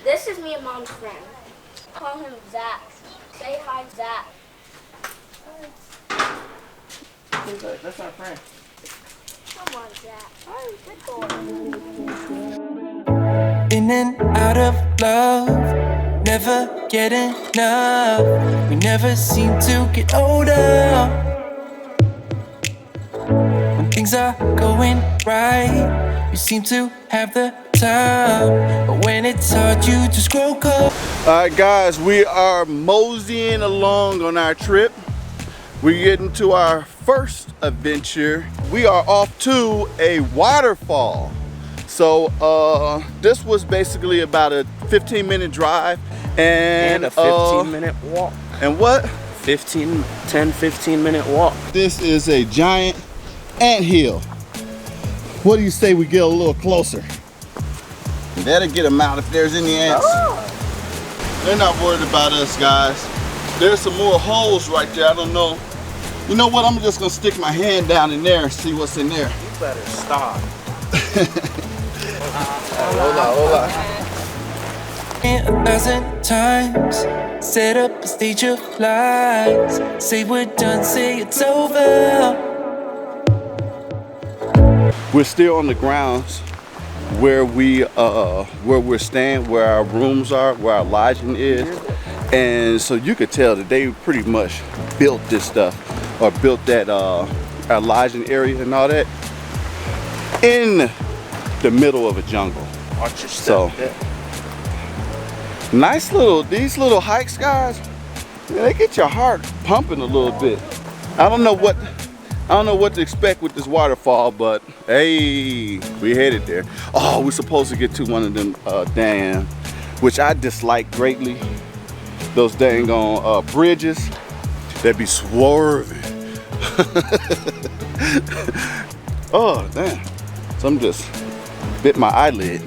This is me and Mom's friend. Call him Zach. Say hi, Zach. That's our friend. Come on, Zach. In and out of love, never get enough. We never seem to get older. When things are going right, you seem to have the time. But when it's hard, you just grow cold. Alright guys, we are moseying along on our trip. We're getting to our first adventure. We are off to a waterfall. So this was basically about a 15-minute drive and a 15-minute walk. And what? 10-15-minute walk. This is a giant anthill. What do you say we get a little closer? That'll get them out if there's any ants. Oh. They're not worried about us, guys. There's some more holes right there. I don't know. You know what? I'm just gonna stick my hand down in there and see what's in there. You better stop. Hold on. 1,000 times, set up a stage of lies. Say we're done, say it's over. We're still on the grounds where we're staying, where our rooms are, where our lodging is. And so you could tell that they pretty much built this stuff, or built that our lodging area and all that in the middle of a jungle. So nice these little hikes, guys. Yeah, they get your heart pumping a little bit. I don't know what to expect with this waterfall, but hey, we headed there. Oh, we're supposed to get to one of them dams, which I dislike greatly. Those dang on bridges that be swerving. Oh, damn. Some just bit my eyelid.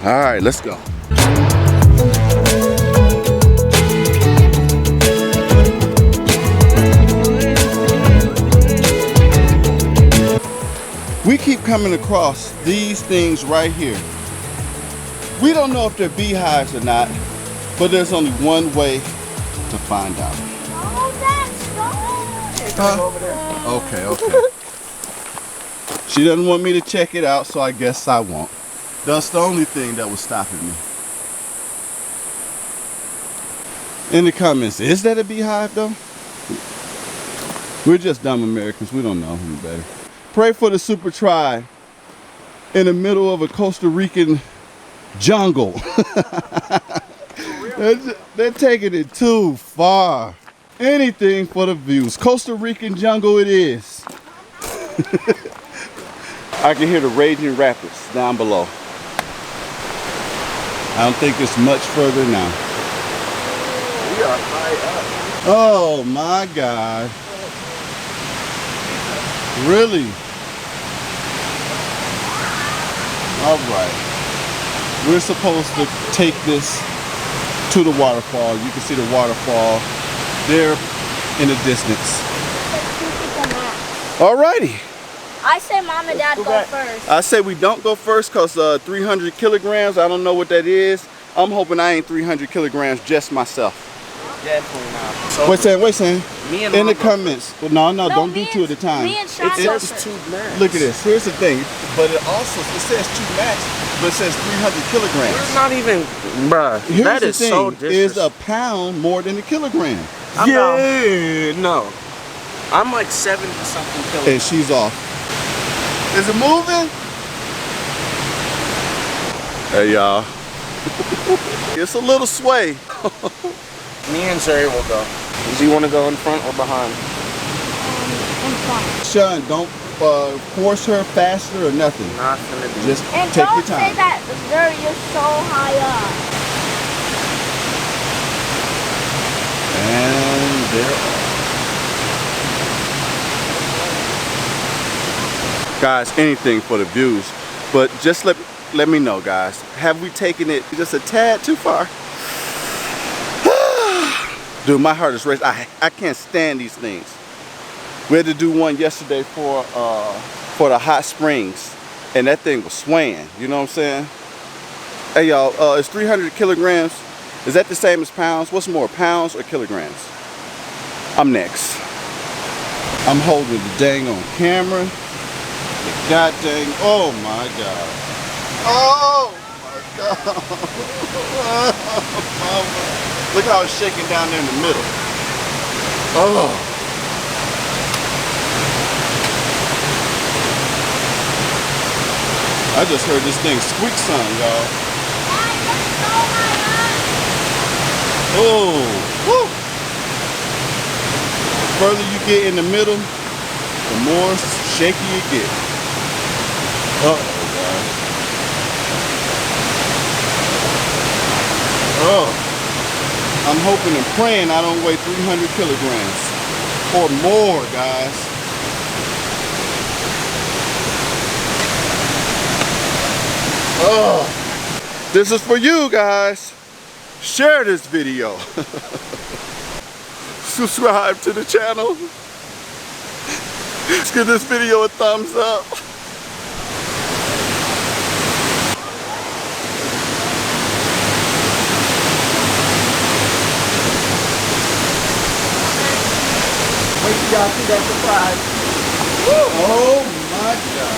All right, let's go. We keep coming across these things right here. We don't know if they're beehives or not, but there's only one way to find out. Oh, that's Okay. She doesn't want me to check it out, so I guess I won't. That's the only thing that was stopping me. In the comments, is that a beehive though? We're just dumb Americans. We don't know any better. Pray for the super tribe in the middle of a Costa Rican jungle. They're taking it too far. Anything for the views. Costa Rican jungle it is. I can hear the raging rapids down below. I don't think it's much further now. We are high up. Oh my God. Really? All right. We're supposed to take this to the waterfall. You can see the waterfall there in the distance. All righty. I say Mom and Dad go first. I say we don't go first because 300 kilograms, I don't know what that is. I'm hoping I ain't 300 kilograms just myself. Definitely not. So Wait, Sam. Me and in the Mom comments. Well, no, don't do two at a time. Me and Sean it says 2 max. Look at this. Here's the thing. But it says 2 max, but it says 300 kilograms. It's not even, bruh. Here's that the is thing. so Is a disrespectful. pound more than a kilogram. No. I'm like 70 something kilograms. And she's off. Is it moving? Hey y'all. It's a little sway. Me and Jerry will go. Do you want to go in front or behind? In front. Sean, don't force her faster or nothing. Not gonna do. Just And take don't your time. say that you're so high up. And there. Guys, anything for the views, but just let me know, guys. Have we taken it just a tad too far? Dude, my heart is racing. I can't stand these things. We had to do one yesterday for the hot springs, and that thing was swaying. You know what I'm saying? Hey y'all, it's 300 kilograms. Is that the same as pounds? What's more, pounds or kilograms? I'm next. I'm holding the dang on camera. The god dang, oh my god. Oh my god. Look how it's shaking down there in the middle. Oh. I just heard this thing squeak some, y'all. Oh, woo. The further you get in the middle, the more shaky you get. Uh-oh, guys. Oh. I'm hoping and praying I don't weigh 300 kilograms or more, guys. Oh, this is for you guys. Share this video. Subscribe to the channel. Let's give this video a thumbs up. Wait till y'all see that surprise. Woo. Oh my god.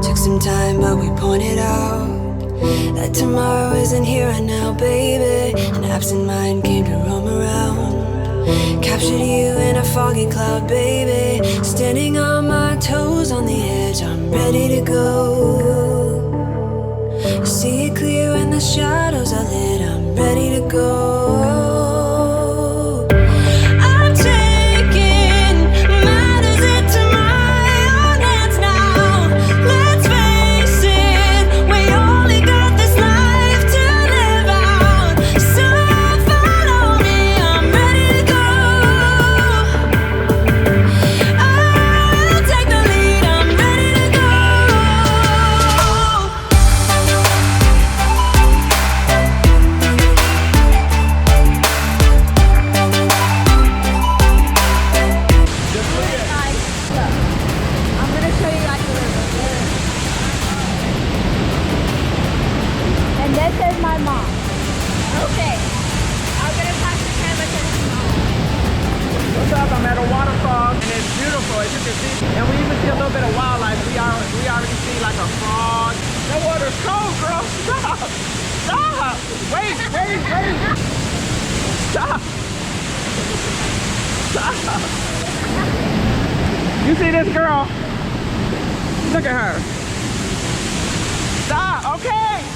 Took some time, but we pointed out that tomorrow isn't here and now, baby. An absent mind came to roam around. Captured you in a foggy cloud, baby. Standing on my toes on the edge, I'm ready to go. See it clear when the shadows are lit, I'm ready to go. I'm at a waterfall and it's beautiful, as you can see. And we even see a little bit of wildlife. We already see like a frog. That water's cold, girl. Stop. Stop. Wait. Stop. Stop. You see this girl? Look at her. Stop. Okay.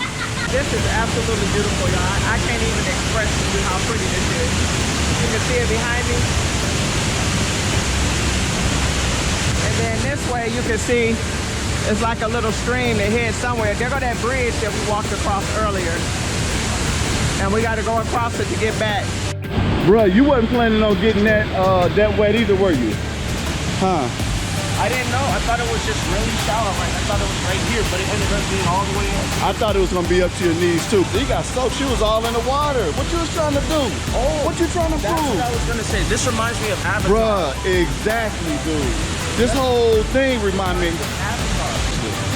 This is absolutely beautiful, y'all. I can't even express to you how pretty this is. You can see it behind me. And then this way you can see it's like a little stream that heads somewhere. There go that bridge that we walked across earlier. And we got to go across it to get back. Bruh, you wasn't planning on getting that wet either, were you? Huh? I didn't know. I thought it was just really shallow. I thought it was right here, but it ended up being all the way in. I thought it was gonna be up to your knees too. You got soaked. She was all in the water. What you was trying to do? Oh, what you trying to that's prove? what I was gonna say. This reminds me of Avatar. Bruh, exactly, dude. This whole thing remind me. Avatar.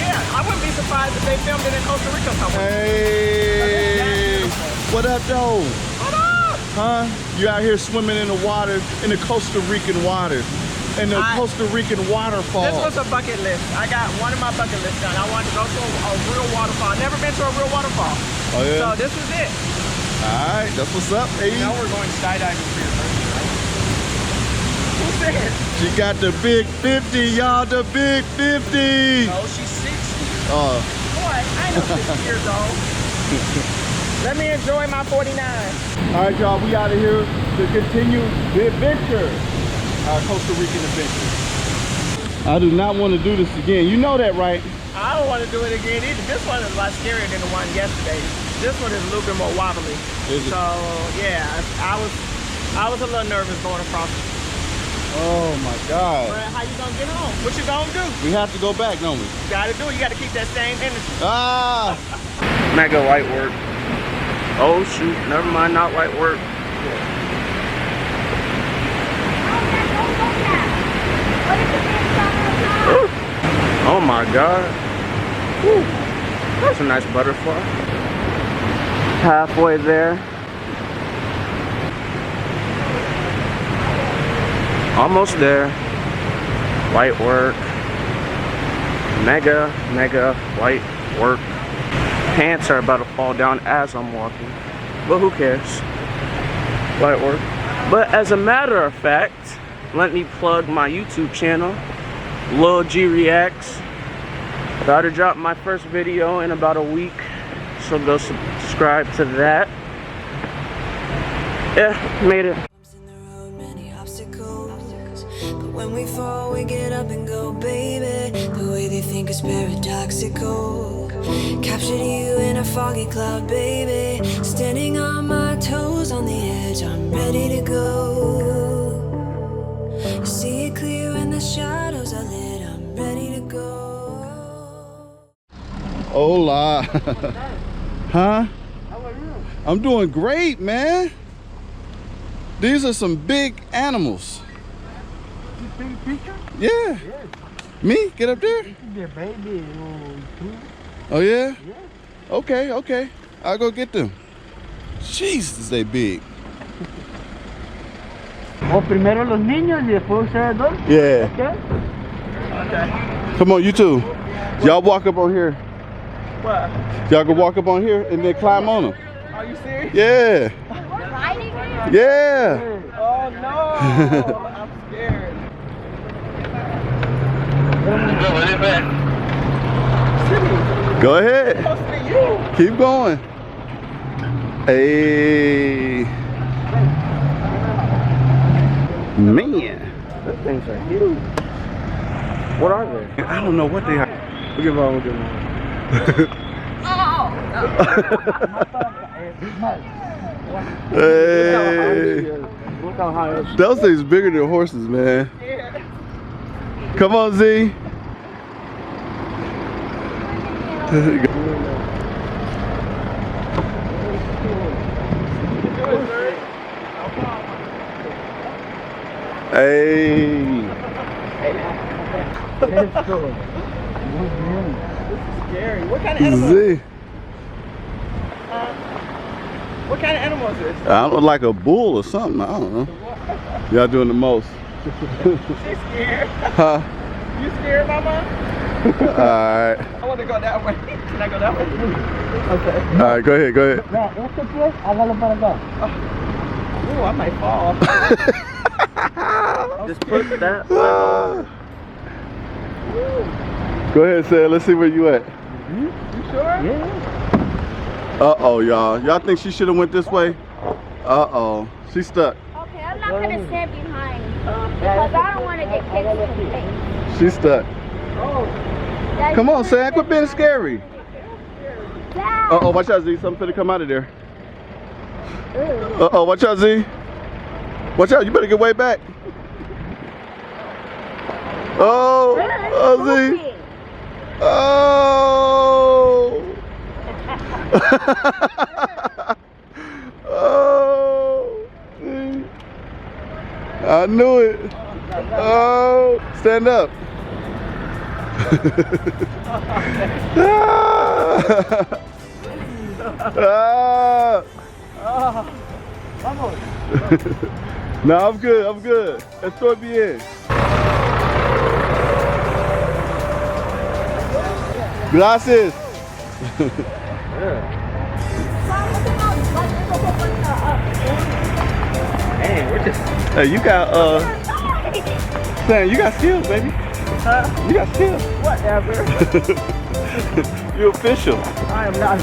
Yeah, I wouldn't be surprised if they filmed it in Costa Rica somewhere. Hey, what up, though? What up? Huh? You out here swimming in the water, in the Costa Rican water. In the Costa Rican waterfall. This was a bucket list. I got one of my bucket lists done. I wanted to go to a real waterfall. I've never been to a real waterfall. Oh yeah? So this was it. Alright, that's what's up, hey. Now we're going skydiving for your birthday, right? Who said? She got the big 50, y'all, the big 50. No, she's 60. Oh. Boy, I know 60 years old. Let me enjoy my 49. Alright, y'all, we out of here to continue the adventure. Our Costa Rican adventure. I do not want to do this again. You know that, right? I don't want to do it again either. This one is a lot scarier than the one yesterday. This one is a little bit more wobbly. So yeah, I was a little nervous going across. Oh my God. But how you gonna get home? What you gonna do? We have to go back, don't we? You gotta do it. You gotta keep that same energy. Ah. Mega light work. Oh shoot, never mind, not light work. Oh my God. Woo. That's a nice butterfly. Halfway there. Almost there. Light work. Mega light work. Pants are about to fall down as I'm walking. But who cares? Light work. But as a matter of fact, let me plug my YouTube channel, Lil G Reacts. About to drop my first video in about a week, so go subscribe to that. Yeah, made it. In the road, many obstacles, but when we fall, we get up and go, baby. The way they think is paradoxical. Captured you in a foggy cloud, baby. Standing on my toes on the edge, I'm ready to go. You see it clear when the shadows are lit, I'm ready to go. Hola. Huh? How are you? I'm doing great, man. These are some big animals. You take a picture? Yeah. Yes. Me? Get up there? This is the baby. Oh, yeah? Yeah. Okay, okay. I'll go get them. Jesus, they big. O primero los niños y después ustedes dos. Yeah. Okay. Okay. Come on, you two. Y'all walk up on here. What? Y'all can walk up on here and then climb on them. Are you serious? Yeah. We're riding it? Yeah. Oh no! I'm scared. Go ahead. Supposed to be you. Keep going. Hey. Man. Those things are huge. What are they? I don't know what they are. We'll give on. Hey. Look how high it is. Those things bigger than horses, man. Come on, Z. Hey. Let's go. Scary. What kind of animal? Z. What kind of animal is this? I don't know, like a bull or something. I don't know. Y'all doing the most. She's scared. Huh? You scared, Mama? Alright. I want to go that way. Can I go that way? Okay. Alright, go ahead, go ahead. Mira, este pie, hágalo para acá. Ooh, I might fall. Just put that. Go ahead, Sam. Let's see where you at. You sure? Yeah. Uh-oh, y'all. Y'all think she should have went this way? Uh-oh. She's stuck. Okay, I'm not going to stand behind because I don't want to get kicked in the face. She's stuck. Daddy, Come on, Sam. Quit being scary. Dad. Uh-oh, watch out, Z. Something finna come out of there. Uh-oh, watch out, Z. Watch out. You better get way back. Oh, oh, Z. Oh. Oh. See? I knew it. Oh, stand up. Vamos. No, I'm good. I'm good. Estoy bien. Gracias. Hey, we're just. Hey, you got Sam, you got skills, baby. Huh? You got skills. Whatever. You're official. I am not.